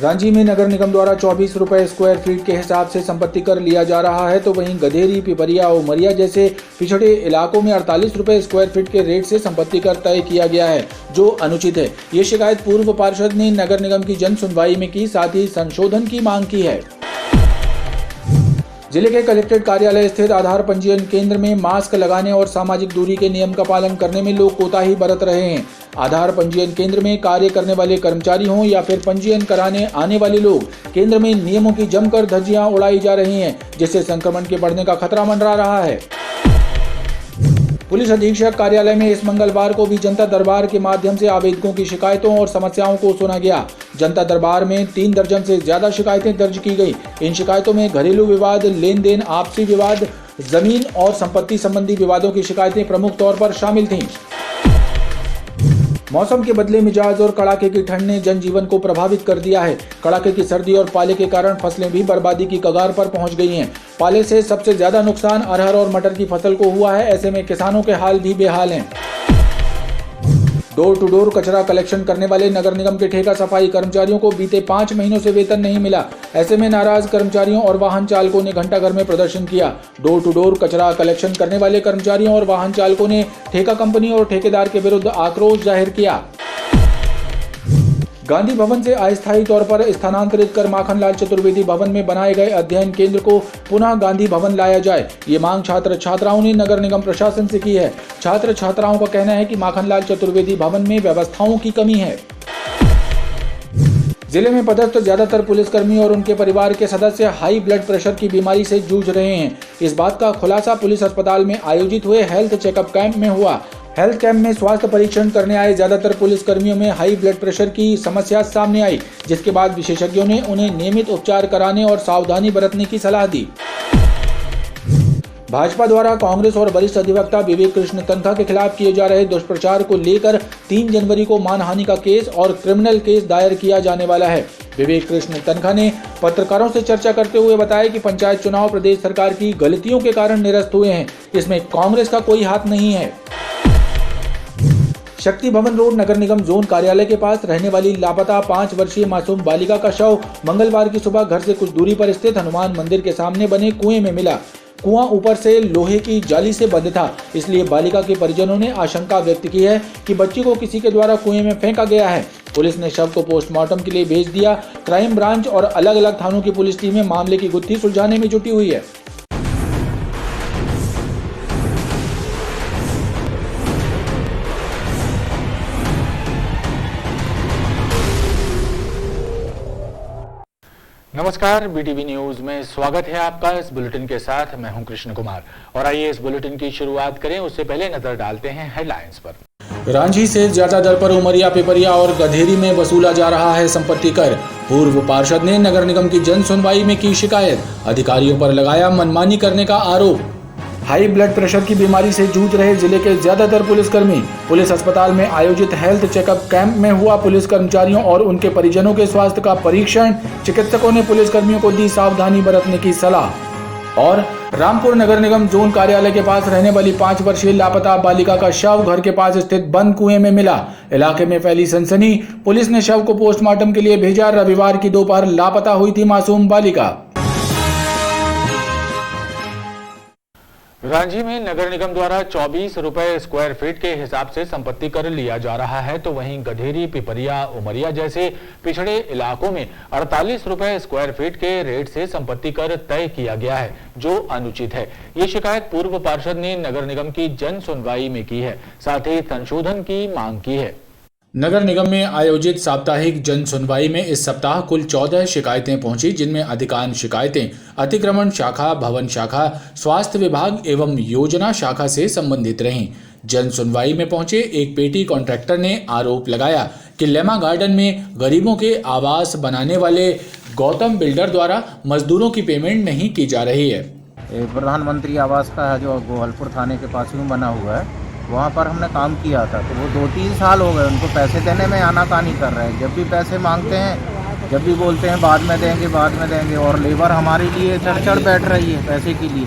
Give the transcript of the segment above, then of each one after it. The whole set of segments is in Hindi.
रांची में नगर निगम द्वारा 24 रुपए स्क्वायर फीट के हिसाब से संपत्ति कर लिया जा रहा है, तो वहीं गधेरी, पिपरिया, उमरिया जैसे पिछड़े इलाकों में 48 रुपए स्क्वायर फीट के रेट से संपत्ति कर तय किया गया है, जो अनुचित है। ये शिकायत पूर्व पार्षद ने नगर निगम की जन सुनवाई में की, साथ ही संशोधन की मांग की है। जिले के कलेक्ट्रेट कार्यालय स्थित आधार पंजीयन केंद्र में मास्क लगाने और सामाजिक दूरी के नियम का पालन करने में लोग कोताही बरत रहे हैं। आधार पंजीयन केंद्र में कार्य करने वाले कर्मचारी हों या फिर पंजीयन कराने आने वाले लोग, केंद्र में नियमों की जमकर धज्जियां उड़ाई जा रही हैं, जिससे संक्रमण के बढ़ने का खतरा मंडरा रहा है। पुलिस अधीक्षक कार्यालय में इस मंगलवार को भी जनता दरबार के माध्यम से आवेदकों की शिकायतों और समस्याओं को सुना गया। जनता दरबार में 3 दर्जन से ज्यादा शिकायतें दर्ज की गई। इन शिकायतों में घरेलू विवाद, लेन देन, आपसी विवाद, जमीन और संपत्ति संबंधी विवादों की शिकायतें प्रमुख तौर पर शामिल थीं। मौसम के बदले मिजाज और कड़ाके की ठंड ने जनजीवन को प्रभावित कर दिया है। कड़ाके की सर्दी और पाले के कारण फसलें भी बर्बादी की कगार पर पहुंच गई हैं। पाले से सबसे ज्यादा नुकसान अरहर और मटर की फसल को हुआ है। ऐसे में किसानों के हाल भी बेहाल हैं। डोर टू डोर कचरा कलेक्शन करने वाले नगर निगम के ठेका सफाई कर्मचारियों को बीते 5 महीनों से वेतन नहीं मिला। ऐसे में नाराज कर्मचारियों और वाहन चालकों ने घंटाघर में प्रदर्शन किया। डोर टू डोर कचरा कलेक्शन करने वाले कर्मचारियों और वाहन चालकों ने ठेका कंपनी और ठेकेदार के विरुद्ध आक्रोश जाहिर किया। गांधी भवन से अस्थायी तौर पर स्थानांतरित कर माखनलाल चतुर्वेदी भवन में बनाए गए अध्ययन केंद्र को पुनः गांधी भवन लाया जाए, ये मांग छात्र छात्राओं ने नगर निगम प्रशासन से की है। छात्र छात्राओं का कहना है कि माखनलाल चतुर्वेदी भवन में व्यवस्थाओं की कमी है। जिले में पदस्थ ज्यादातर पुलिसकर्मी और उनके परिवार के सदस्य हाई ब्लड प्रेशर की बीमारी से जूझ रहे हैं। इस बात का खुलासा पुलिस अस्पताल में आयोजित हुए हेल्थ चेकअप कैंप में हुआ। हेल्थ कैंप में स्वास्थ्य परीक्षण करने आए ज्यादातर पुलिसकर्मियों में हाई ब्लड प्रेशर की समस्या सामने आई, जिसके बाद विशेषज्ञों ने उन्हें नियमित उपचार कराने और सावधानी बरतने की सलाह दी। भाजपा द्वारा कांग्रेस और वरिष्ठ अधिवक्ता विवेक कृष्ण तनखा के खिलाफ किए जा रहे दुष्प्रचार को लेकर 3 जनवरी को मानहानि का केस और क्रिमिनल केस दायर किया जाने वाला है। विवेक कृष्ण तनखा ने पत्रकारों से चर्चा करते हुए बताया कि पंचायत चुनाव प्रदेश सरकार की गलतियों के कारण निरस्त हुए हैं, इसमें कांग्रेस का कोई हाथ नहीं है। शक्ति भवन रोड नगर निगम जोन कार्यालय के पास रहने वाली लापता 5 वर्षीय मासूम बालिका का शव मंगलवार की सुबह घर से कुछ दूरी पर स्थित हनुमान मंदिर के सामने बने कुएं में मिला। कुआं ऊपर से लोहे की जाली से बंद था, इसलिए बालिका के परिजनों ने आशंका व्यक्त की है कि बच्ची को किसी के द्वारा कुएं में फेंका गया है। पुलिस ने शव को पोस्टमार्टम के लिए भेज दिया। क्राइम ब्रांच और अलग अलग थानों की पुलिस टीमें मामले की गुत्थी सुलझाने में जुटी हुई है। नमस्कार, बीटीवी न्यूज में स्वागत है आपका। इस बुलेटिन के साथ मैं हूं कृष्ण कुमार और आइए इस बुलेटिन की शुरुआत करें। उससे पहले नजर डालते हैं हेडलाइंस पर। रांची से ज्यादा दर पर उमरिया, पिपरिया और गधेरी में वसूला जा रहा है संपत्ति कर। पूर्व पार्षद ने नगर निगम की जन सुनवाई में की शिकायत, अधिकारियों पर लगाया मनमानी करने का आरोप। हाई ब्लड प्रेशर की बीमारी से जूझ रहे जिले के ज्यादातर पुलिसकर्मी। पुलिस अस्पताल में आयोजित हेल्थ चेकअप कैंप में हुआ पुलिस कर्मचारियों और उनके परिजनों के स्वास्थ्य का परीक्षण। चिकित्सकों ने पुलिसकर्मियों को दी सावधानी बरतने की सलाह। और रामपुर नगर निगम जोन कार्यालय के पास रहने वाली 5 वर्षीय लापता बालिका का शव घर के पास स्थित बंद कुएं में मिला। इलाके में फैली सनसनी। पुलिस ने शव को पोस्टमार्टम के लिए भेजा। रविवार की दोपहर लापता हुई थी मासूम बालिका। रांची में नगर निगम द्वारा 24 रुपए स्क्वायर फीट के हिसाब से संपत्ति कर लिया जा रहा है, तो वहीं गधेरी, पिपरिया, उमरिया जैसे पिछड़े इलाकों में 48 रुपए स्क्वायर फीट के रेट से संपत्ति कर तय किया गया है, जो अनुचित है। ये शिकायत पूर्व पार्षद ने नगर निगम की जन सुनवाई में की है, साथ ही संशोधन की मांग की है। नगर निगम में आयोजित साप्ताहिक जन सुनवाई में इस सप्ताह कुल 14 शिकायतें पहुंची, जिनमें अधिकांश शिकायतें अतिक्रमण शाखा, भवन शाखा, स्वास्थ्य विभाग एवं योजना शाखा से संबंधित रहीं। जन सुनवाई में पहुंचे एक पेटी कॉन्ट्रैक्टर ने आरोप लगाया कि लेमा गार्डन में गरीबों के आवास बनाने वाले गौतम बिल्डर द्वारा मजदूरों की पेमेंट नहीं की जा रही है। प्रधानमंत्री आवास का जो गोहलपुर थाने के पास में बना हुआ है, वहाँ पर हमने काम किया था, तो वो 2-3 साल हो गए उनको पैसे देने में आनाकानी कर रहे हैं। जब भी पैसे मांगते हैं, जब भी बोलते हैं बाद में देंगे, और लेबर हमारे लिए चढ़ बैठ रही है पैसे के लिए।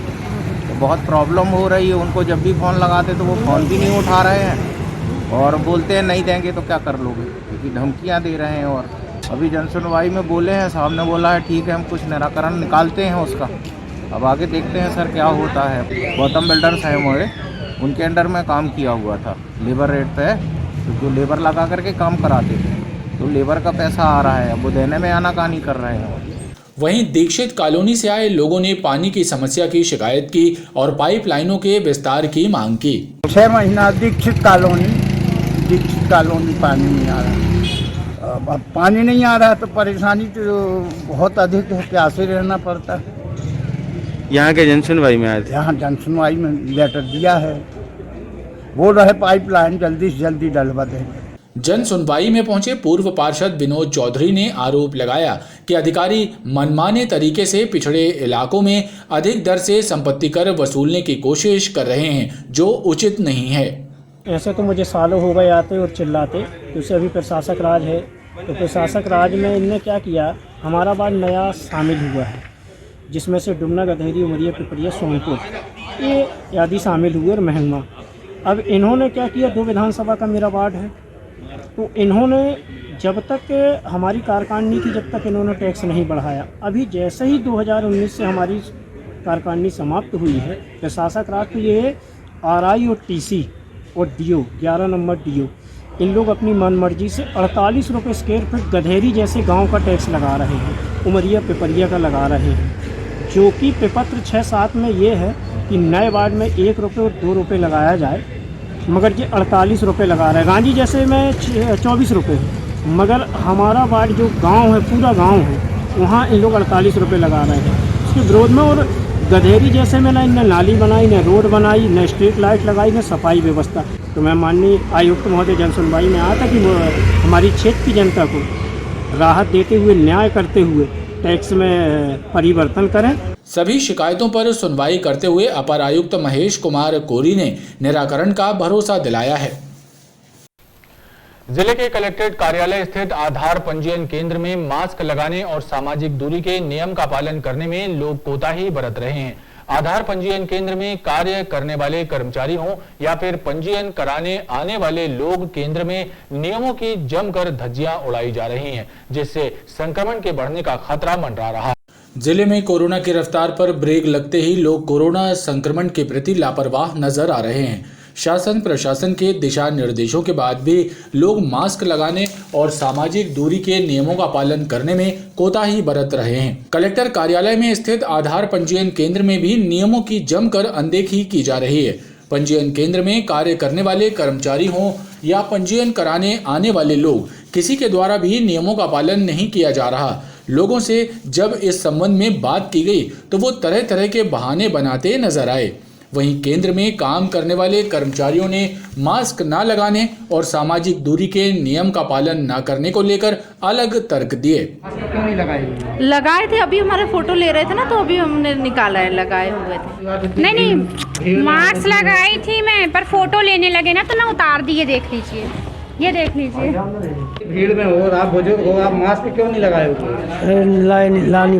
तो बहुत प्रॉब्लम हो रही है उनको। जब भी फ़ोन लगाते तो वो फ़ोन भी नहीं उठा रहे हैं और बोलते हैं नहीं देंगे तो क्या कर लोगे, क्योंकि धमकियाँ दे रहे हैं। और अभी जन सुनवाई में बोले हैं, साहब ने बोला है ठीक है हम कुछ निराकरण निकालते हैं उसका। अब आगे देखते हैं सर क्या होता है। गौतम बिल्डर्स है हमारे, उनके अंडर में काम किया हुआ था लेबर रेट पे, तो जो लेबर लगा करके काम कराते थे, तो लेबर का पैसा आ रहा है, अब वो देने में आनाकानी कर रहे हैं। वहीं दीक्षित कॉलोनी से आए लोगों ने पानी की समस्या की शिकायत की और पाइपलाइनों के विस्तार की मांग की। 6 महीना दीक्षित कॉलोनी पानी नहीं आ रहा। अब पानी नहीं आ रहा तो परेशानी तो बहुत अधिक है, प्यासे रहना पड़ता है। यहाँ के जन सुनवाई में आए थे? यहाँ जन सुनवाई में लेटर दिया है, बोल रहे पाइपलाइन जल्दी से जल्दी डलवा देंगे। जन सुनवाई में पहुंचे पूर्व पार्षद विनोद चौधरी ने आरोप लगाया कि अधिकारी मनमाने तरीके से पिछड़े इलाकों में अधिक दर से संपत्ति कर वसूलने की कोशिश कर रहे हैं, जो उचित नहीं है। ऐसे तो मुझे सालों हो गए आते और चिल्लाते, तो उसे अभी प्रशासक राज है, तो प्रशासक राज में इनने क्या किया, हमारा वार्ड नया शामिल हुआ है जिसमें से डुमना, गधेरी, उमरिया, पिपरिया, सोनपुर ये आदि शामिल हुए और महंगा। अब इन्होंने क्या किया, 2 विधानसभा का मेरा वार्ड है, तो इन्होंने जब तक हमारी कारकाननी थी जब तक इन्होंने टैक्स नहीं बढ़ाया। अभी जैसे ही 2019 से हमारी कारकाननी समाप्त हुई है, प्रशासक राज को ये RI और TC और DO 11 नंबर DO इन लोग अपनी मनमर्जी से 48 रुपये स्क्वायर फीट गधेरी जैसे गांव का टैक्स लगा रहे हैं, उमरिया पिपरिया का लगा रहे हैं, जो कि प्रपत्र 6-7 में ये है कि नए वार्ड में 1 रुपये और 2 रुपये लगाया जाए, मगर ये 48 रुपये लगा रहे हैं। गांधी जैसे में 24 रुपये है, मगर हमारा वार्ड जो गांव है, पूरा गांव है, वहाँ इन लोग 48 रुपये लगा रहे हैं उसके विरोध में। और गधेरी जैसे में ना इनने नाली बनाई, न रोड बनाई, न स्ट्रीट लाइट लगाई, न सफाई व्यवस्था। तो मैं माननीय आयुक्त महोदय जन सुनवाई में आया था कि हमारी क्षेत्र की जनता को राहत देते हुए, न्याय करते हुए टैक्स में परिवर्तन करें। सभी शिकायतों पर सुनवाई करते हुए अपर आयुक्त महेश कुमार कोरी ने निराकरण का भरोसा दिलाया है। जिले के कलेक्ट्रेट कार्यालय स्थित आधार पंजीयन केंद्र में मास्क लगाने और सामाजिक दूरी के नियम का पालन करने में लोग कोताही बरत रहे हैं। आधार पंजीयन केंद्र में कार्य करने वाले कर्मचारी हों या फिर पंजीयन कराने आने वाले लोग, केंद्र में नियमों की जमकर धज्जियां उड़ाई जा रही हैं, जिससे संक्रमण के बढ़ने का खतरा मंडरा रहा है। जिले में कोरोना की रफ्तार पर ब्रेक लगते ही लोग कोरोना संक्रमण के प्रति लापरवाह नजर आ रहे हैं। शासन प्रशासन के दिशा निर्देशों के बाद भी लोग मास्क लगाने और सामाजिक दूरी के नियमों का पालन करने में कोताही बरत रहे हैं। कलेक्टर कार्यालय में स्थित आधार पंजीयन केंद्र में भी नियमों की जमकर अनदेखी की जा रही है। पंजीयन केंद्र में कार्य करने वाले कर्मचारी हों या पंजीयन कराने आने वाले लोग, किसी के द्वारा भी नियमों का पालन नहीं किया जा रहा। लोगों से जब इस संबंध में बात की गई तो वो तरह तरह के बहाने बनाते नजर आए। वहीं केंद्र में काम करने वाले कर्मचारियों ने मास्क न लगाने और सामाजिक दूरी के नियम का पालन न करने को लेकर अलग तर्क दिए। लगाए थे, अभी हमारे फोटो ले रहे थे ना, तो अभी हमने निकाला है, लगाए हुए थे। नहीं, मास्क लगाई थी मैं, पर फोटो लेने लगे ना तो मैं उतार दिए। देख लीजिए, ये देख लीजिए। भीड़ में हो, आप बुजुर्ग हो, आप मास्क क्यों नहीं लगाए हुए? लानी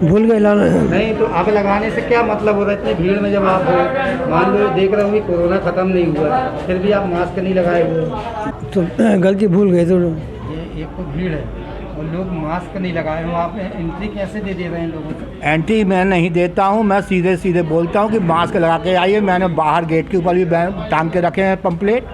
भूल गए लाना। नहीं तो आप लगाने से क्या मतलब हो रहा है? इतनी भीड़ में जब आप हो, मान लो देख रहे हो कि कोरोना खत्म नहीं हुआ, फिर भी आप मास्क नहीं लगाए हुए, तो गलती भूल गए। तो ये एक तो भीड़ है और लोग मास्क नहीं लगाए हो, आप एंट्री कैसे दे रहे हैं लोगों को? एंट्री मैं नहीं देता हूँ, मैं सीधे सीधे बोलता हूँ कि मास्क लगा के आइए। मैंने बाहर गेट के ऊपर भी टांग के रखे हैं पंपलेट,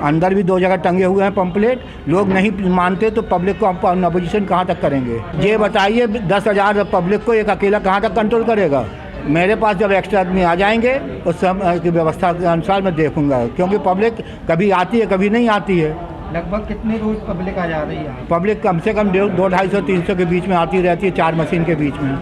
अंदर भी 2 जगह टंगे हुए हैं पंपलेट। लोग नहीं मानते तो पब्लिक को हम अपोजिशन कहाँ तक करेंगे? ये बताइए, 10,000 पब्लिक को एक अकेला कहाँ तक कंट्रोल करेगा? मेरे पास जब एक्स्ट्रा आदमी आ जाएंगे उस सब की व्यवस्था के अनुसार मैं देखूंगा, क्योंकि पब्लिक कभी आती है कभी नहीं आती है। लगभग कितनी रोज पब्लिक आ जा रही है? पब्लिक कम से कम 200-250-300 के बीच में आती रहती है, 4 मशीन के बीच में।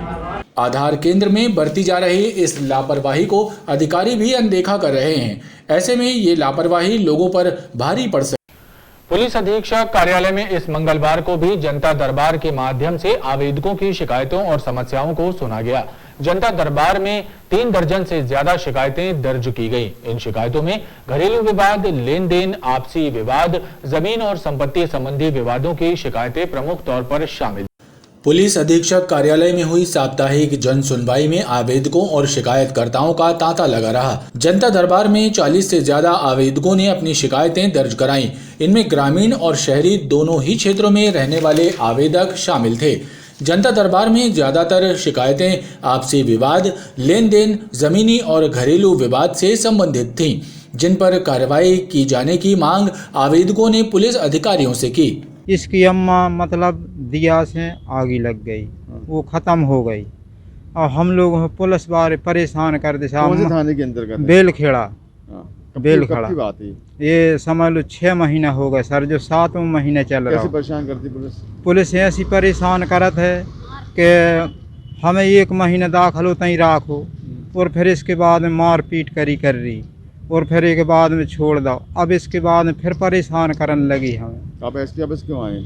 आधार केंद्र में बरती जा रही इस लापरवाही को अधिकारी भी अनदेखा कर रहे हैं। ऐसे में ये लापरवाही लोगों पर भारी पड़ सकती है। पुलिस अधीक्षक कार्यालय में इस मंगलवार को भी जनता दरबार के माध्यम से आवेदकों की शिकायतों और समस्याओं को सुना गया। जनता दरबार में 3 दर्जन से ज्यादा शिकायतें दर्ज की गई। इन शिकायतों में घरेलू विवाद, लेन देन, आपसी विवाद, जमीन और संपत्ति संबंधी विवादों की शिकायतें प्रमुख तौर पर शामिल। पुलिस अधीक्षक कार्यालय में हुई साप्ताहिक जन सुनवाई में आवेदकों और शिकायतकर्ताओं का तांता लगा रहा। जनता दरबार में 40 से ज्यादा आवेदकों ने अपनी शिकायतें दर्ज कराईं। इनमें ग्रामीण और शहरी दोनों ही क्षेत्रों में रहने वाले आवेदक शामिल थे। जनता दरबार में ज्यादातर शिकायतें आपसी विवाद, लेन देन, जमीनी और घरेलू विवाद से संबंधित थीं, जिन पर कार्रवाई की जाने की मांग आवेदकों ने पुलिस अधिकारियों से की। इसकी अम्मा मतलब दिया से आगी लग गई, वो ख़त्म हो गई और हम लोग पुलिस वाले परेशान कर दे। कौन से थाने के अंतर्गत? बेलखेड़ा। बेलखेड़ा की बात है ये समझ लो 6 महीने हो गए सर, जो 7वां महीने चल रहा है। कैसे परेशान करती पुलिस? पुलिस ऐसी परेशान करत है कि हमें 1 महीने दाखिल होता ही राखो और फिर इसके बाद में मार पीट कर रही और फिर एक बाद में छोड़ दो। अब इसके बाद में फिर परेशान करने लगी हमें। आप एसपी ऑफिस क्यों आए?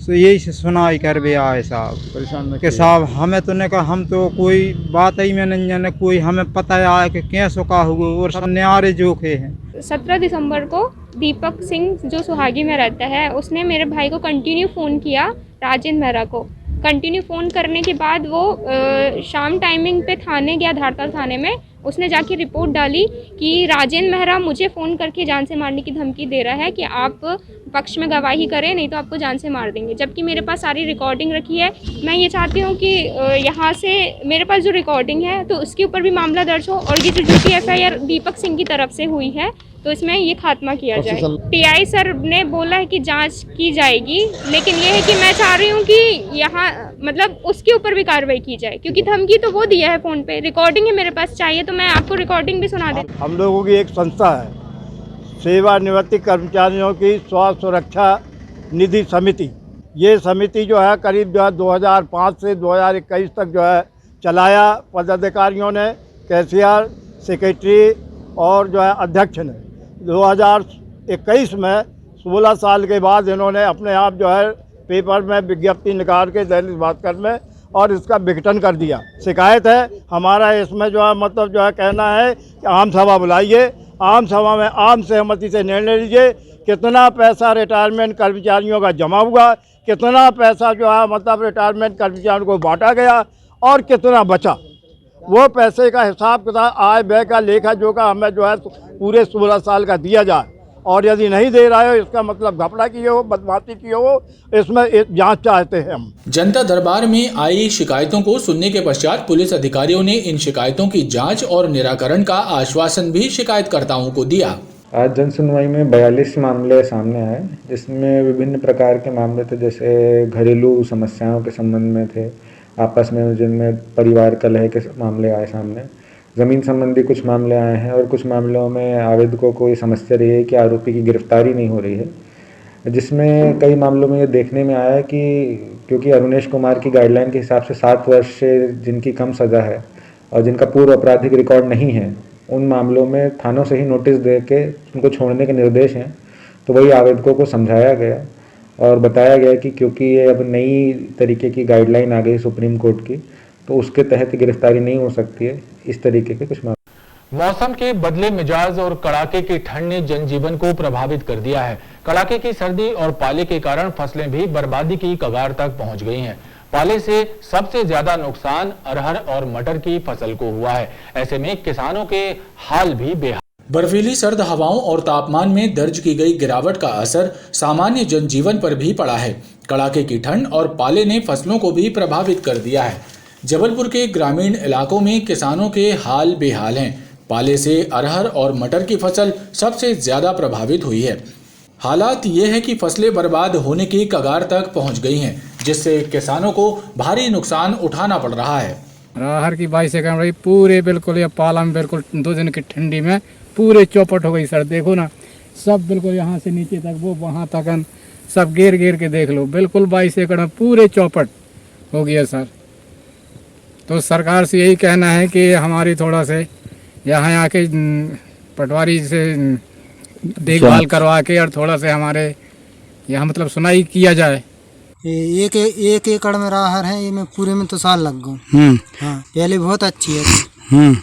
तो यही से सुनाई कर भी आए साहब परेशान कि साहब हमें तो ने कहा, हम तो कोई बात ही में नहीं जाने, कोई हमें पता है कि क्या सुखा हुआ और सब न्यारे जोखे हैं। 17 दिसंबर को दीपक सिंह जो सुहागी में रहता है, उसने मेरे भाई को कंटिन्यू फ़ोन किया, राजेंद्र मेहरा को कंटिन्यू फ़ोन करने के बाद वो शाम टाइमिंग पे थाने गया, धारताल थाने में। उसने जाके रिपोर्ट डाली कि राजेंद्र मेहरा मुझे फ़ोन करके जान से मारने की धमकी दे रहा है कि आप पक्ष में गवाही करें, नहीं तो आपको जान से मार देंगे। जबकि मेरे पास सारी रिकॉर्डिंग रखी है। मैं ये चाहती हूँ कि यहाँ से मेरे पास जो रिकॉर्डिंग है तो उसके ऊपर भी मामला दर्ज हो और ये जो झूठी एफआईआर दीपक सिंह की तरफ से हुई है तो इसमें ये खात्मा किया जाए। टीआई सर ने बोला है कि जांच की जाएगी, लेकिन ये है कि मैं चाह रही हूँ कि यहाँ मतलब उसके ऊपर भी कार्रवाई की जाए, क्योंकि धमकी तो वो दिया है फ़ोन पे, रिकॉर्डिंग है मेरे पास, चाहिए तो मैं आपको रिकॉर्डिंग भी सुना देती। हम लोगों की एक संस्था है, सेवानिवृत्त कर्मचारियों की स्वास्थ्य सुरक्षा निधि समिति। ये समिति जो है करीब जो है 2005 से 2021 तक जो है चलाया पदाधिकारियों ने, कैशियर, सेक्रेटरी और जो है अध्यक्ष ने। 2021 में 16 साल के बाद इन्होंने अपने आप जो है पेपर में विज्ञप्ति निकाल के दैनिक भास्कर में और इसका विघटन कर दिया। शिकायत है हमारा इसमें जो है मतलब जो है कहना है कि आम सभा बुलाइए, आम सभा में आम सहमति से निर्णय लीजिए। कितना पैसा रिटायरमेंट कर्मचारियों का जमा हुआ, कितना पैसा जो है मतलब रिटायरमेंट कर्मचारियों को बांटा गया और कितना बचा, वो पैसे का हिसाब किताब, आय व्यय का लेखा जोखा हमें जो है पूरे 16 साल का दिया जाए। और यदि नहीं दे रहा है इसका मतलब घपला किए हो, बदमाशी किए हो, इसमें जांच चाहते हैं हम। जनता दरबार में आई शिकायतों को सुनने के पश्चात पुलिस अधिकारियों ने इन शिकायतों की जांच और निराकरण का आश्वासन भी शिकायतकर्ताओं को दिया। आज जन सुनवाई में 42 मामले सामने आए, जिसमें विभिन्न प्रकार के मामले थे, जैसे घरेलू समस्याओं के संबंध में थे, आपस में जिनमें परिवार कलह के मामले आए सामने, ज़मीन संबंधी कुछ मामले आए हैं और कुछ मामलों में आवेदकों को ये समस्या रही है कि आरोपी की गिरफ्तारी नहीं हो रही है, जिसमें कई मामलों में ये देखने में आया कि क्योंकि अरुणेश कुमार की गाइडलाइन के हिसाब से 7 वर्ष से जिनकी कम सज़ा है और जिनका पूर्व आपराधिक रिकॉर्ड नहीं है, उन मामलों में थानों से ही नोटिस दे के उनको छोड़ने के निर्देश हैं। तो वही आवेदकों को समझाया गया और बताया गया कि क्योंकि ये अब नई तरीके की गाइडलाइन आ गई सुप्रीम कोर्ट की, तो उसके तहत गिरफ्तारी नहीं हो सकती है। इस तरीके के कुछ मामले। मौसम के बदले मिजाज और कड़ाके की ठंड ने जनजीवन को प्रभावित कर दिया है। कड़ाके की सर्दी और पाले के कारण फसलें भी बर्बादी की कगार तक पहुंच गई हैं। पाले से सबसे ज्यादा नुकसान अरहर और मटर की फसल को हुआ है। ऐसे में किसानों के हाल भी बेहाल। बर्फीली सर्द हवाओं और तापमान में दर्ज की गई गिरावट का असर सामान्य जनजीवन पर भी पड़ा है। कड़ाके की ठंड और पाले ने फसलों को भी प्रभावित कर दिया है। जबलपुर के ग्रामीण इलाकों में किसानों के हाल बेहाल हैं। पाले से अरहर और मटर की फसल सबसे ज्यादा प्रभावित हुई है। हालात ये है कि फसलें बर्बाद होने की कगार तक पहुंच गई हैं, जिससे किसानों को भारी नुकसान उठाना पड़ रहा है। अरहर की 22 एकड़ रही पूरे बिल्कुल ये पाला में बिल्कुल 2 दिन की ठंडी में पूरे चौपट हो गई सर। देखो ना, सब बिल्कुल यहाँ से नीचे तक वो वहाँ तक सब घेर घेर के देख लो, बिल्कुल 22 एकड़ में पूरे चौपट हो गया सर। तो सरकार से यही कहना है कि हमारी थोड़ा से यहाँ आके पटवारी से देखभाल करवा के और थोड़ा से हमारे यहाँ मतलब सुनाई किया जाए। एक एकड़ में अरहर है, ये में पूरे में तो साल लग गए। हाँ, पहले बहुत अच्छी है,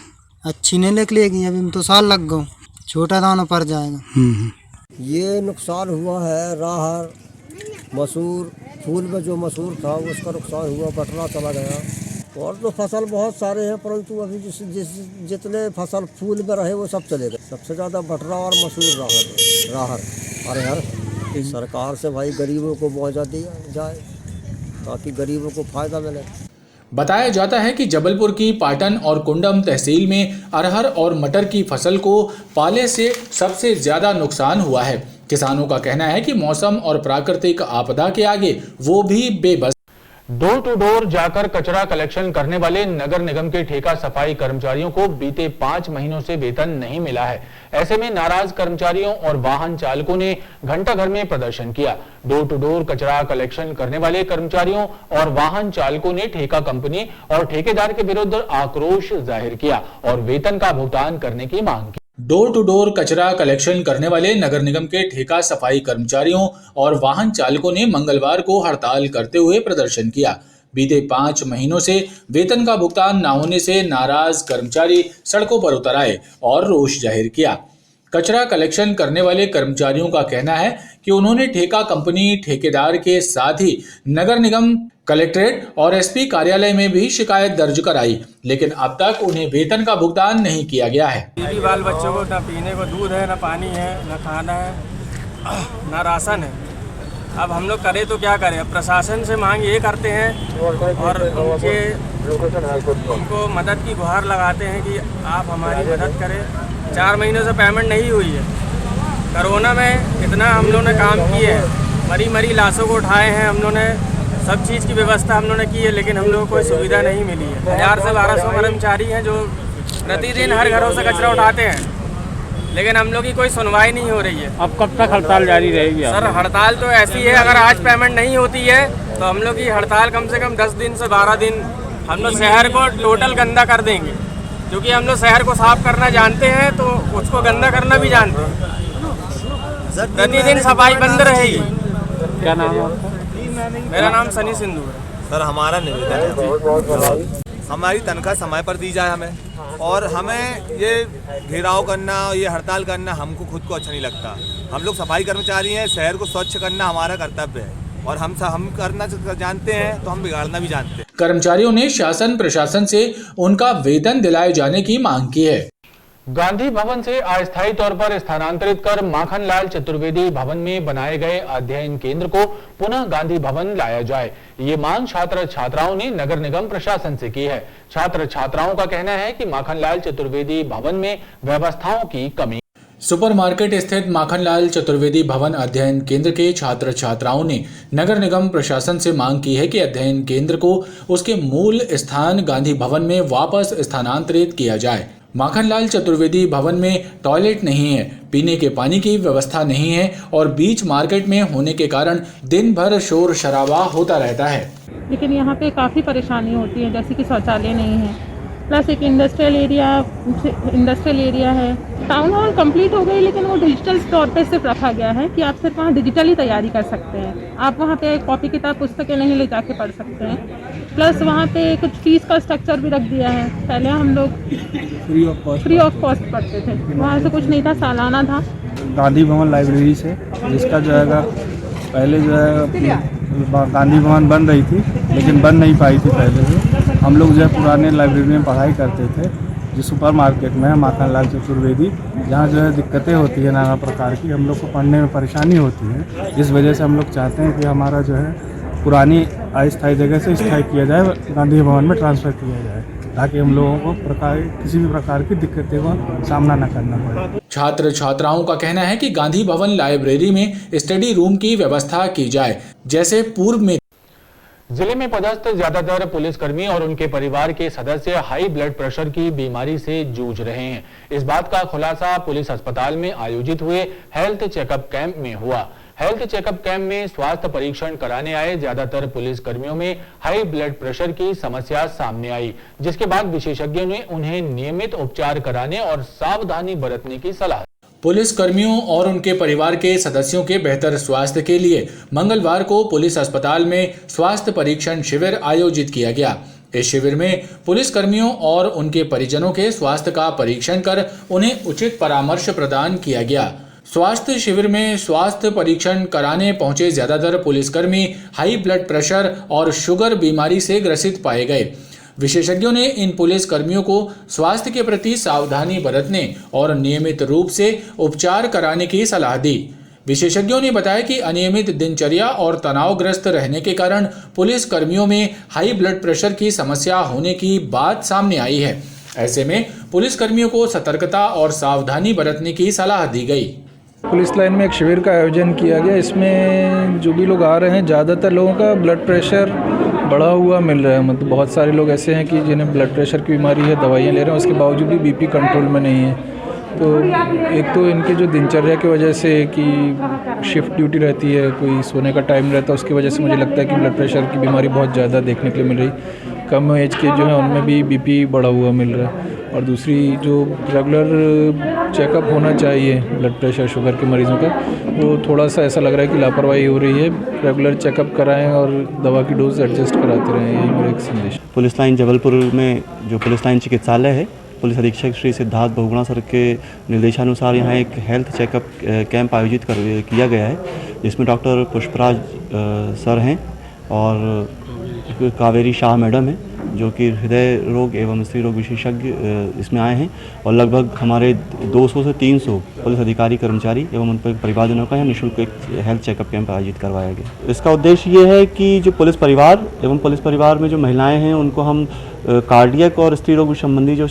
अच्छी नहीं निकलेगी, अभी तो साल लग गए, छोटा दाना पड़ जाएगा। ये नुकसान हुआ है अरहर, मसूर, फूल में जो मसूर था उसका नुकसान हुआ, बटरा चला गया। और तो फसल बहुत सारे हैं, परंतु अभी जितने फसल फूल में रहे वो सब चले गए। सबसे ज़्यादा बटरा और मसूर, अरहर, चाहते हैं? सरकार से भाई गरीबों को मुआवजा दिया जाए ताकि गरीबों को फायदा मिले। बताया जाता है कि जबलपुर की पाटन और कुंडम तहसील में अरहर और मटर की फसल को पाले से सबसे ज्यादा नुकसान हुआ है। किसानों का कहना है कि मौसम और प्राकृतिक आपदा के आगे वो भी बेबस। डोर टू डोर जाकर कचरा कलेक्शन करने वाले नगर निगम के ठेका सफाई कर्मचारियों को बीते 5 महीनों से वेतन नहीं मिला है। ऐसे में नाराज कर्मचारियों और वाहन चालकों ने घंटाघर में प्रदर्शन किया। डोर टू डोर कचरा कलेक्शन करने वाले कर्मचारियों और वाहन चालकों ने ठेका कंपनी और ठेकेदार के विरुद्ध आक्रोश जाहिर किया और वेतन का भुगतान करने की मांग की। डोर टू डोर कचरा कलेक्शन करने वाले नगर निगम के ठेका सफाई कर्मचारियों और वाहन चालकों ने मंगलवार को हड़ताल करते हुए प्रदर्शन किया। बीते 5 महीनों से वेतन का भुगतान न होने से नाराज कर्मचारी सड़कों पर उतर आए और रोष जाहिर किया। कचरा कलेक्शन करने वाले कर्मचारियों का कहना है कि उन्होंने ठेका कंपनी, ठेकेदार के साथ ही नगर निगम, कलेक्ट्रेट और एसपी कार्यालय में भी शिकायत दर्ज कराई, लेकिन अब तक उन्हें वेतन का भुगतान नहीं किया गया है। बीवी बाल बच्चों को न पीने को दूध है, न पानी है, न खाना है, न राशन है। अब हम लोग करें तो क्या करें? अब प्रशासन से मांग ये करते हैं और उनको मदद की गुहार लगाते हैं कि आप हमारी मदद करें। 4 महीनों से पेमेंट नहीं हुई है। कोरोना में इतना हम लोगों ने काम किए हैं, मरी लाशों को उठाए हैं, हम लोगों ने सब चीज़ की व्यवस्था हम लोगों ने की है, लेकिन हम लोगों को कोई सुविधा नहीं मिली है। 1000 से 1200 कर्मचारी हैं जो प्रतिदिन हर घरों से कचरा उठाते हैं, लेकिन हम लोग की कोई सुनवाई नहीं हो रही है। अब कब तक हड़ताल जारी रहेगी? सर हड़ताल तो ऐसी है, अगर आज पेमेंट नहीं होती है तो हम लोग की हड़ताल कम से कम 10 दिन से 12 दिन हम लोग शहर को टोटल गंदा कर देंगे, क्योंकि हम लोग शहर को साफ करना जानते हैं तो उसको गंदा करना भी जानते हैं। प्रतिदिन सफाई बंद रहेगी। क्या नाम है? मेरा नाम सनी सिंधु है। सर हमारा निवेदन है हमारी तनख्वाह समय पर दी जाए हमें, और हमें ये घेराव करना, ये हड़ताल करना हमको खुद को अच्छा नहीं लगता। हम लोग सफाई कर्मचारी हैं, शहर को स्वच्छ करना हमारा कर्तव्य है और हम करना जानते हैं तो हम बिगाड़ना भी जानते हैं। कर्मचारियों ने शासन प्रशासन से उनका वेतन दिलाए जाने की मांग की है। गांधी भवन से अस्थायी तौर पर स्थानांतरित कर माखनलाल चतुर्वेदी भवन में बनाए गए अध्ययन केंद्र को पुनः गांधी भवन लाया जाए, ये मांग छात्र छात्राओं ने नगर निगम प्रशासन से की है। छात्र छात्राओं का कहना है कि माखनलाल चतुर्वेदी भवन में व्यवस्थाओं की कमी। सुपरमार्केट स्थित माखनलाल चतुर्वेदी भवन अध्ययन केंद्र के छात्र छात्राओं ने नगर निगम प्रशासन से मांग की है कि अध्ययन केंद्र को उसके मूल स्थान गांधी भवन में वापस स्थानांतरित किया जाए। माखनलाल चतुर्वेदी भवन में टॉयलेट नहीं है, पीने के पानी की व्यवस्था नहीं है और बीच मार्केट में होने के कारण दिन भर शोर शराबा होता रहता है। लेकिन यहाँ पे काफ़ी परेशानी होती है, जैसे कि शौचालय नहीं है, प्लस एक इंडस्ट्रियल एरिया है। टाउन हॉल कंप्लीट हो गई, लेकिन वो डिजिटल तौर पे सिर्फ रखा गया है कि आप सिर्फ वहाँ डिजिटली तैयारी कर सकते हैं। आप वहाँ पे कॉपी किताब पुस्तकें नहीं ले जाके पढ़ सकते हैं। प्लस वहाँ पे कुछ फीस का स्ट्रक्चर भी रख दिया है। पहले हम लोग फ्री ऑफ कॉस्ट पढ़ते थे, वहाँ से कुछ नहीं था, सालाना था। गांधी भवन लाइब्रेरी से, जिसका जो है पहले जो है गांधी भवन बन रही थी, लेकिन बन नहीं पाई थी पहले से। हम लोग जो है पुराने लाइब्रेरी में पढ़ाई करते थे, जो सुपर मार्केट में है माखनलाल चतुर्वेदी, जहाँ जो है दिक्कतें होती है नाना प्रकार की, हम लोग को पढ़ने में परेशानी होती है। इस वजह से हम लोग चाहते हैं कि हमारा जो है पुरानी अस्थायी जगह से स्थायी किया जाए, गांधी भवन में ट्रांसफ़र किया जाए, ताकि हम लोगों को किसी भी प्रकार की दिक्कतें का सामना न करना पड़े। छात्र छात्राओं का कहना है कि गांधी भवन लाइब्रेरी में स्टडी रूम की व्यवस्था की जाए, जैसे पूर्व में। जिले में पदस्थ ज्यादातर पुलिसकर्मी और उनके परिवार के सदस्य हाई ब्लड प्रेशर की बीमारी से जूझ रहे हैं। इस बात का खुलासा पुलिस अस्पताल में आयोजित हुए हेल्थ चेकअप कैंप में हुआ। हेल्थ चेकअप कैंप में स्वास्थ्य परीक्षण कराने आए ज्यादातर पुलिसकर्मियों में हाई ब्लड प्रेशर की समस्या सामने आई, जिसके बाद विशेषज्ञों ने उन्हें नियमित उपचार कराने और सावधानी बरतने की सलाह। पुलिस कर्मियों और उनके परिवार के सदस्यों के बेहतर स्वास्थ्य के लिए मंगलवार को पुलिस अस्पताल में स्वास्थ्य परीक्षण शिविर आयोजित किया गया। इस शिविर में पुलिस कर्मियों और उनके परिजनों के स्वास्थ्य का परीक्षण कर उन्हें उचित परामर्श प्रदान किया गया। स्वास्थ्य शिविर में स्वास्थ्य परीक्षण कराने पहुंचे ज्यादातर पुलिसकर्मी हाई ब्लड प्रेशर और शुगर बीमारी से ग्रसित पाए गए। विशेषज्ञों ने इन पुलिस कर्मियों को स्वास्थ्य के प्रति सावधानी बरतने और नियमित रूप से उपचार कराने की सलाह दी। विशेषज्ञों ने बताया कि अनियमित दिनचर्या और तनावग्रस्त रहने के कारण पुलिस कर्मियों में हाई ब्लड प्रेशर की समस्या होने की बात सामने आई है। ऐसे में पुलिस कर्मियों को सतर्कता और सावधानी बरतने की सलाह दी गई। पुलिस लाइन में एक शिविर का आयोजन किया गया। इसमें जो भी लोग आ रहे हैं, ज़्यादातर लोगों का ब्लड प्रेशर बढ़ा हुआ मिल रहा है। मतलब बहुत सारे लोग ऐसे हैं कि जिन्हें ब्लड प्रेशर की बीमारी है, दवाइयाँ ले रहे हैं, उसके बावजूद भी बीपी कंट्रोल में नहीं है। तो एक तो इनकी जो दिनचर्या की वजह से कि शिफ्ट ड्यूटी रहती है, कोई सोने का टाइम रहता है, उसकी वजह से मुझे लगता है कि ब्लड प्रेशर की बीमारी बहुत ज़्यादा देखने के लिए मिल रही। कम एज के जो है उनमें भी बीपी बढ़ा हुआ मिल रहा है। और दूसरी जो रेगुलर चेकअप होना चाहिए ब्लड प्रेशर शुगर के मरीज़ों का, वो थोड़ा सा ऐसा लग रहा है कि लापरवाही हो रही है। रेगुलर चेकअप कराएं और दवा की डोज एडजस्ट कराते रहें, यही मेरा एक संदेश। पुलिस लाइन जबलपुर में जो पुलिस लाइन चिकित्सालय है, पुलिस अधीक्षक श्री सिद्धार्थ बहुगुणा सर के निर्देशानुसार यहाँ एक हेल्थ चेकअप कैंप आयोजित किया गया है, जिसमें डॉक्टर पुष्पराज सर हैं और कावेरी शाह मैडम हैं, जो कि हृदय रोग एवं स्त्री रोग विशेषज्ञ इसमें आए हैं। और लगभग हमारे 200 से 300 पुलिस अधिकारी कर्मचारी एवं उन पर परिवारजनों का यहाँ निःशुल्क एक हेल्थ चेकअप कैंप आयोजित करवाया गया। इसका उद्देश्य ये है कि जो पुलिस परिवार एवं पुलिस परिवार में जो महिलाएं हैं, उनको हम कार्डियक और स्त्री रोग संबंधी जो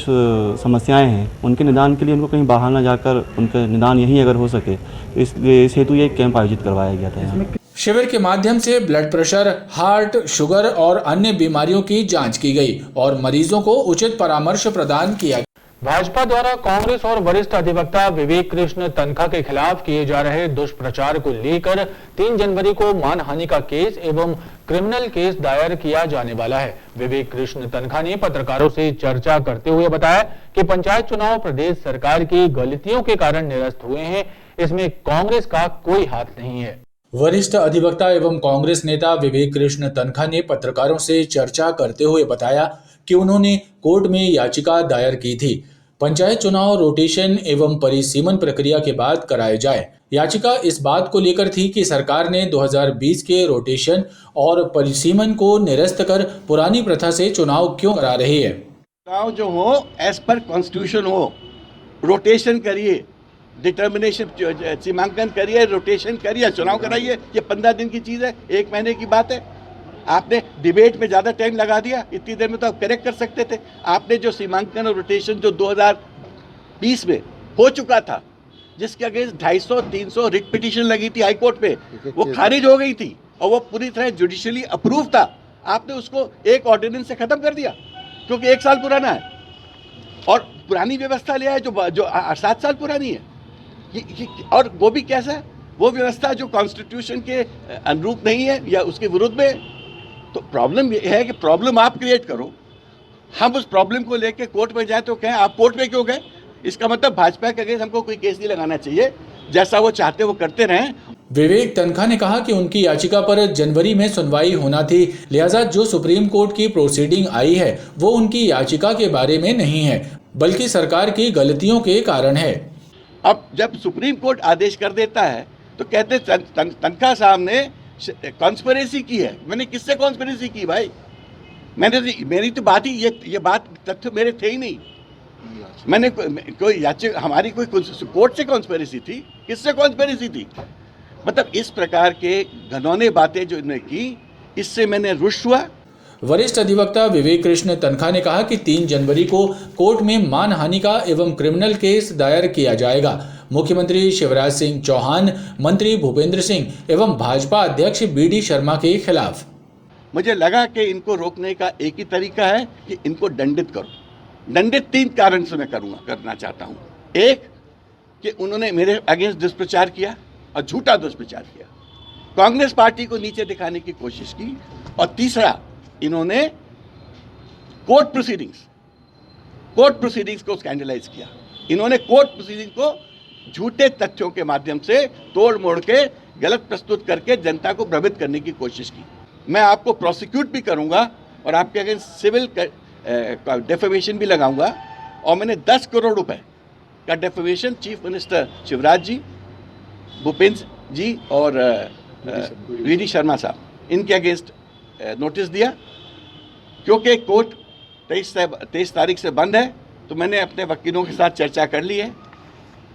समस्याएं हैं, उनके निदान के लिए उनको कहीं बाहर ना जाकर उनका निदान यहीं अगर हो सके, इस हेतु ये कैंप आयोजित करवाया गया था यहाँ। शिविर के माध्यम से ब्लड प्रेशर, हार्ट, शुगर और अन्य बीमारियों की जांच की गई और मरीजों को उचित परामर्श प्रदान किया गया। भाजपा द्वारा कांग्रेस और वरिष्ठ अधिवक्ता विवेक कृष्ण तनखा के खिलाफ किए जा रहे दुष्प्रचार को लेकर 3 जनवरी को मानहानि का केस एवं क्रिमिनल केस दायर किया जाने वाला है। विवेक कृष्ण तनखा ने पत्रकारों से चर्चा करते हुए बताया कि पंचायत चुनाव प्रदेश सरकार की गलतियों के कारण निरस्त हुए हैं, इसमें कांग्रेस का कोई हाथ नहीं है। वरिष्ठ अधिवक्ता एवं कांग्रेस नेता विवेक कृष्ण तनखा ने पत्रकारों से चर्चा करते हुए बताया कि उन्होंने कोर्ट में याचिका दायर की थी, पंचायत चुनाव रोटेशन एवं परिसीमन प्रक्रिया के बाद कराए जाए। याचिका इस बात को लेकर थी कि सरकार ने 2020 के रोटेशन और परिसीमन को निरस्त कर पुरानी प्रथा से चुनाव क्यों करा रही है। चुनाव जो हो एज पर कॉन्स्टिट्यूशन हो, रोटेशन करिए, डिटर्मिनेशन सीमांकन करिए, रोटेशन करिए, चुनाव कराइए। ये 15 दिन की चीज़ है, 1 महीने की बात है। आपने डिबेट में ज़्यादा टाइम लगा दिया, इतनी देर में तो आप करेक्ट कर सकते थे। आपने जो सीमांकन और रोटेशन जो 2020 में हो चुका था, जिसके अगेंस्ट 250-300 रिट पिटीशन लगी थी हाई कोर्ट पे, वो खारिज हो गई थी और वो पूरी तरह जुडिशली अप्रूव था। आपने उसको एक ऑर्डिनेंस से ख़त्म कर दिया, क्योंकि 1 साल पुराना है और पुरानी व्यवस्था ले आए जो 7 साल पुरानी है। और वो भी कैसा है, वो व्यवस्था जो कॉन्स्टिट्यूशन के अनुरूप नहीं है या उसके विरुद्ध में। तो प्रॉब्लम ये है कि प्रॉब्लम आप क्रिएट करो, हम उस प्रॉब्लम को लेके कोर्ट में जाए तो कहें आप कोर्ट में क्यों गए। इसका मतलब भाजपा के अगेंस्ट हमको कोई केस नहीं लगाना चाहिए, जैसा वो चाहते वो करते रहें। विवेक तनखा ने कहा कि उनकी याचिका पर जनवरी में सुनवाई होना थी, लिहाजा जो सुप्रीम कोर्ट की प्रोसीडिंग आई है वो उनकी याचिका के बारे में नहीं है, बल्कि सरकार की गलतियों के कारण है। अब जब सुप्रीम कोर्ट आदेश कर देता है तो कहते तनखा साहब ने कॉन्स्पिरेसी की है। मैंने किससे कॉन्स्पिरेसी की भाई? मेरी तो बात ही ये बात तथ्य मेरे थे ही नहीं। मैंने कोई याचिका, हमारी कोई कोर्ट से कॉन्स्पिरेसी थी? किससे कॉन्स्पिरेसी थी? मतलब इस प्रकार के घनौने बातें जो इन्होंने की, इससे मैंने रुष्ट हुआ। वरिष्ठ अधिवक्ता विवेक कृष्ण तनखा ने कहा कि 3 जनवरी को कोर्ट में मानहानि का एवं क्रिमिनल केस दायर किया जाएगा। मुख्यमंत्री शिवराज सिंह चौहान, मंत्री भूपेंद्र सिंह एवं भाजपा अध्यक्ष BD शर्मा के खिलाफ। मुझे लगा कि इनको रोकने का एक ही तरीका है कि इनको दंडित करो। दंडित 3 कारण से मैं करना चाहता हूँ। एक कि उन्होंने मेरे अगेंस्ट दुष्प्रचार किया और झूठा दुष्प्रचार किया, कांग्रेस पार्टी को नीचे दिखाने की कोशिश की। और तीसरा, इन्होंने कोर्ट प्रोसीडिंग्स को स्कैंडलाइज किया। इन्होंने कोर्ट प्रोसीडिंग को झूठे तथ्यों के माध्यम से तोड़ मोड़ के गलत प्रस्तुत करके जनता को भ्रमित करने की कोशिश की। मैं आपको प्रोसिक्यूट भी करूंगा और आपके अगेंस्ट सिविल डेफेमेशन भी लगाऊंगा। और मैंने 10 करोड़ रुपए का defamation chief minister Shivraj ji, Bhupendra जी और BD शर्मा साहब, इनके अगेंस्ट नोटिस दिया। क्योंकि कोर्ट 23 तारीख से बंद है, तो मैंने अपने वकीलों के साथ चर्चा कर ली है।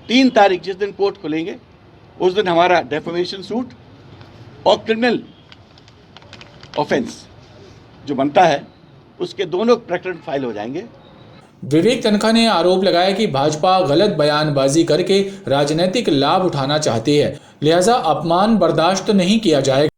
3 तारीख जिस दिन कोर्ट खुलेंगे उस दिन हमारा डेफेमेशन सूट और क्रिमिनल ऑफेंस जो बनता है उसके दोनों प्रकरण फाइल हो जाएंगे। विवेक तनखा ने आरोप लगाया कि भाजपा गलत बयानबाजी करके राजनीतिक लाभ उठाना चाहती है, लिहाजा अपमान बर्दाश्त नहीं किया जाएगा।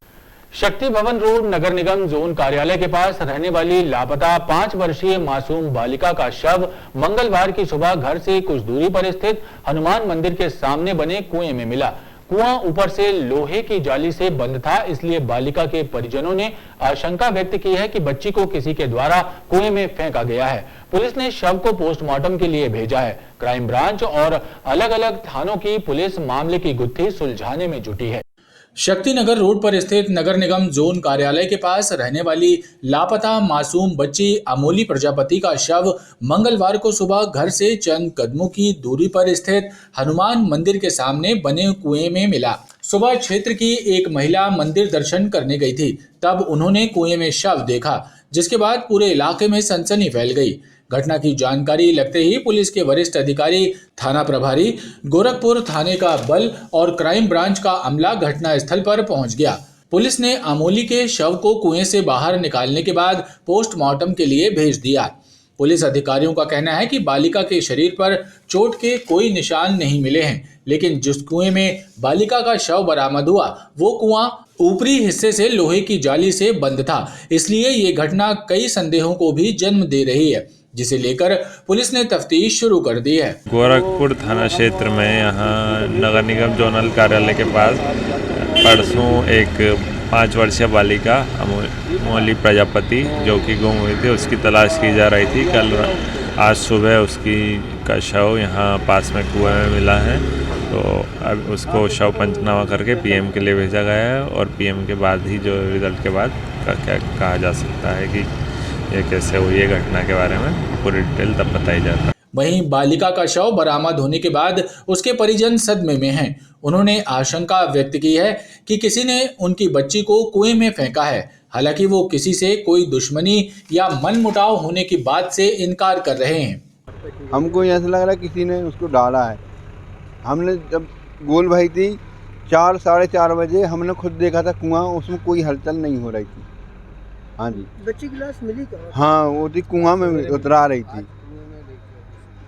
शक्ति भवन रोड नगर निगम जोन कार्यालय के पास रहने वाली लापता 5 वर्षीय मासूम बालिका का शव मंगलवार की सुबह घर से कुछ दूरी पर स्थित हनुमान मंदिर के सामने बने कुएं में मिला। कुआं ऊपर से लोहे की जाली से बंद था, इसलिए बालिका के परिजनों ने आशंका व्यक्त की है कि बच्ची को किसी के द्वारा कुएं में फेंका गया है। पुलिस ने शव को पोस्टमार्टम के लिए भेजा है। क्राइम ब्रांच और अलग अलग थानों की पुलिस मामले की गुत्थी सुलझाने में जुटी है। शक्तिनगर रोड पर स्थित नगर निगम जोन कार्यालय के पास रहने वाली लापता मासूम बच्ची अमोली प्रजापति का शव मंगलवार को सुबह घर से चंद कदमों की दूरी पर स्थित हनुमान मंदिर के सामने बने कुएं में मिला। सुबह क्षेत्र की एक महिला मंदिर दर्शन करने गई थी, तब उन्होंने कुएं में शव देखा, जिसके बाद पूरे इलाके में सनसनी फैल गई। घटना की जानकारी लगते ही पुलिस के वरिष्ठ अधिकारी, थाना प्रभारी, गोरखपुर थाने का बल और क्राइम ब्रांच का अमला घटनास्थल पर पहुंच गया। पुलिस ने अमोली के शव को कुएं से बाहर निकालने के बाद पोस्टमार्टम के लिए भेज दिया। पुलिस अधिकारियों का कहना है कि बालिका के शरीर पर चोट के कोई निशान नहीं मिले हैं, लेकिन जिस कुएं में बालिका का शव बरामद हुआ वो कुआं ऊपरी हिस्से से लोहे की जाली से बंद था, इसलिए ये घटना कई संदेहों को भी जन्म दे रही है, जिसे लेकर पुलिस ने तफ्तीश शुरू कर दी है। गोरखपुर थाना क्षेत्र में यहाँ नगर निगम जोनल कार्यालय के पास परसों एक 5 वर्षीय बालिका अमोली प्रजापति जो कि गुम हुई थी, उसकी तलाश की जा रही थी। आज सुबह उसकी का शव यहाँ पास में कुएं में मिला है, तो अब उसको शव पंचनामा करके पीएम के लिए भेजा गया है और पीएम के बाद ही जो रिजल्ट के बाद क्या कहा जा सकता है कि ये कैसे हुई है घटना के बारे में पूरी डिटेल तब बताई जाता है। वहीं बालिका का शव बरामद होने के बाद उसके परिजन सदमे में हैं। उन्होंने आशंका व्यक्त की है कि किसी ने उनकी बच्ची को कुएं में फेंका है। हालांकि वो किसी से कोई दुश्मनी या मनमुटाव होने की बात से इनकार कर रहे हैं। हमको ऐसा लग रहा है किसी ने उसको डाला है। हमने जब गोल भाई थी 4 साढ़े 4 बजे हमने खुद देखा था कुआं, उसमें कोई हलचल नहीं हो रही थी। हाँ जी, बच्ची की लाश मिली कहाँ? हाँ वो थी कुआं में उतरा रही थी।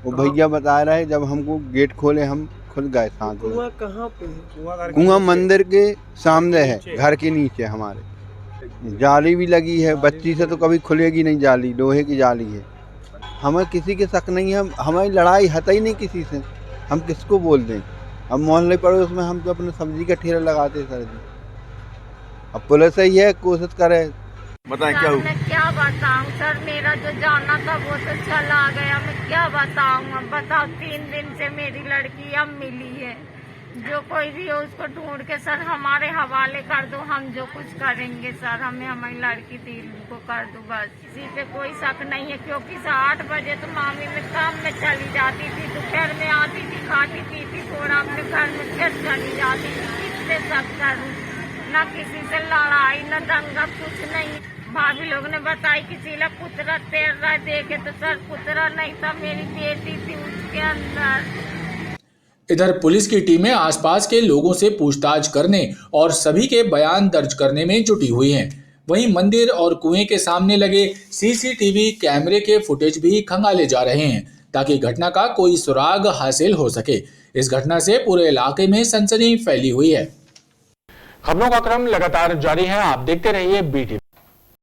वो भैया बता रहे, जब हमको गेट खोले हम खुद गए साथ में। कुआं कहाँ पे है? कुआं मंदिर के सामने है, घर के नीचे हमारे। जाली भी लगी है, बच्ची से तो कभी खुलेगी नहीं जाली, लोहे की जाली है। हमें किसी के शक नहीं है, हमारी लड़ाई हता ही नहीं किसी से, हम किसको बोल दें। अब मोहल्ले पड़ोस में हम तो अपने सब्जी का ठेला लगाते सर जी। अब पुलिस ही है, कोशिश करे। बताएं क्या हुआ? मैं क्या बताऊं सर, मेरा जो जाना था वो तो चला गया, मैं क्या बताऊं। अब बताओ, 3 दिन से मेरी लड़की अब मिली है। जो कोई भी हो उसको ढूंढ के सर हमारे हवाले कर दो, हम जो कुछ करेंगे सर, हमें हमारी लड़की दिल को कर दो बस। किसी पे कोई शक नहीं है, क्योंकि 8 बजे तो मामी में काम में चली जाती थी, दोपहर में आती थी, खाती पीती थोड़ा अपने घर में फिर चली जाती थी। किससे शक करूं? न किसी से लड़ाई न दंगा, कुछ नहीं। भाभी लोग ने बताई किसी ला पुतरा तैर रहा देखे, तो सर पुतरा नहीं था, मेरी बेटी थी उसके अंदर। इधर पुलिस की टीमें आसपास के लोगों से पूछताछ करने और सभी के बयान दर्ज करने में जुटी हुई हैं। वहीं मंदिर और कुएं के सामने लगे सीसीटीवी कैमरे के फुटेज भी खंगाले जा रहे हैं, ताकि घटना का कोई सुराग हासिल हो सके। इस घटना से पूरे इलाके में सनसनी फैली हुई है। खबरों का क्रम लगातार जारी है, आप देखते रहिए BTV।